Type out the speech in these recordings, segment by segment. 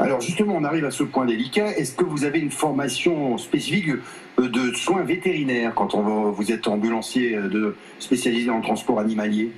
Alors justement, on arrive à ce point délicat. Est-ce que vous avez une formation spécifique de soins vétérinaires quand vous êtes ambulancier spécialisé dans le transport animalier?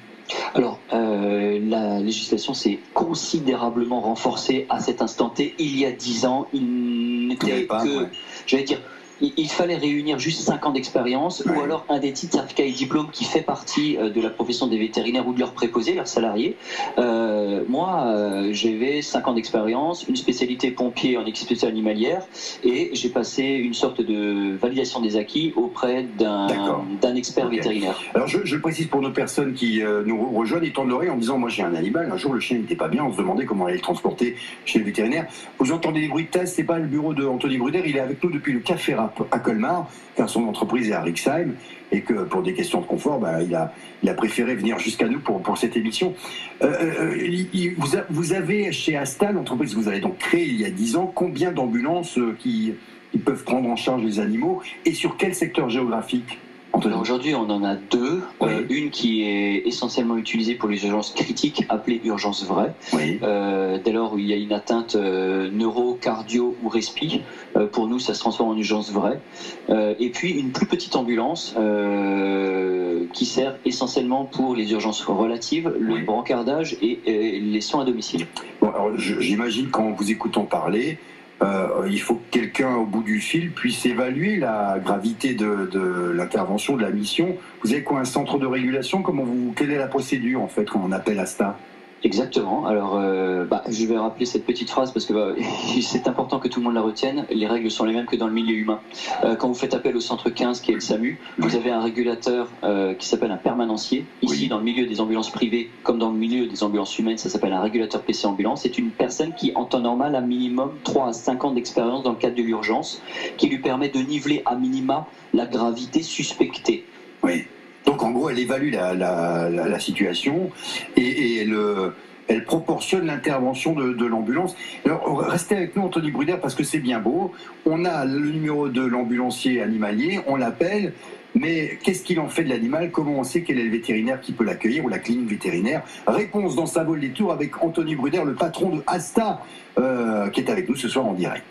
Alors, la législation s'est considérablement renforcée à cet instant T. Il y a 10 ans, il n'était que, Ouais. j'allais dire, il fallait réunir juste 5 ans d'expérience ou alors un des titres, certificats et diplômes qui fait partie de la profession des vétérinaires ou de leurs préposés, leurs salariés. Moi, j'avais 5 ans d'expérience, une spécialité pompier en expertise animalière et j'ai passé une sorte de validation des acquis auprès d'un expert vétérinaire. Alors je le précise pour nos personnes qui nous rejoignent et tendent l'oreille en disant moi j'ai un animal, un jour le chien n'était pas bien, on se demandait comment aller le transporter chez le vétérinaire. Vous entendez des bruits de test, c'est pas le bureau d'Anthony Bruder, il est avec nous depuis le Café Rap à Colmar, car son entreprise est à Rixheim et que pour des questions de confort, il a préféré venir jusqu'à nous pour cette émission. Vous avez chez Asta, l'entreprise que vous avez donc créée il y a 10 ans, combien d'ambulances qui peuvent prendre en charge les animaux et sur quel secteur géographique? Aujourd'hui, on en a deux. Oui. Une qui est essentiellement utilisée pour les urgences critiques, appelée urgence vraie. Oui. Dès lors où il y a une atteinte neuro, cardio ou respi, pour nous, ça se transforme en urgence vraie. Et puis une plus petite ambulance qui sert essentiellement pour les urgences relatives, le brancardage et les soins à domicile. Bon, alors j'imagine qu'en vous écoutant parler, il faut que quelqu'un au bout du fil puisse évaluer la gravité de l'intervention, de la mission. Vous avez quoi, un centre de régulation? Quelle est la procédure en fait quand on appelle Asta? Exactement. Alors, je vais rappeler cette petite phrase parce que c'est important que tout le monde la retienne. Les règles sont les mêmes que dans le milieu humain. Quand vous faites appel au centre 15, qui est le SAMU, vous avez un régulateur qui s'appelle un permanencier. Ici, dans le milieu des ambulances privées, comme dans le milieu des ambulances humaines, ça s'appelle un régulateur PC ambulance. C'est une personne qui, en temps normal, a minimum 3 à 5 ans d'expérience dans le cadre de l'urgence, qui lui permet de niveler à minima la gravité suspectée. Oui. Donc en gros, elle évalue la situation et elle proportionne l'intervention de l'ambulance. Alors restez avec nous, Anthony Bruder, parce que c'est bien beau. On a le numéro de l'ambulancier animalier, on l'appelle, mais qu'est-ce qu'il en fait de l'animal? Comment on sait quel est le vétérinaire qui peut l'accueillir ou la clinique vétérinaire? Réponse dans Ça vaut le détour avec Anthony Bruder, le patron de Asta, qui est avec nous ce soir en direct.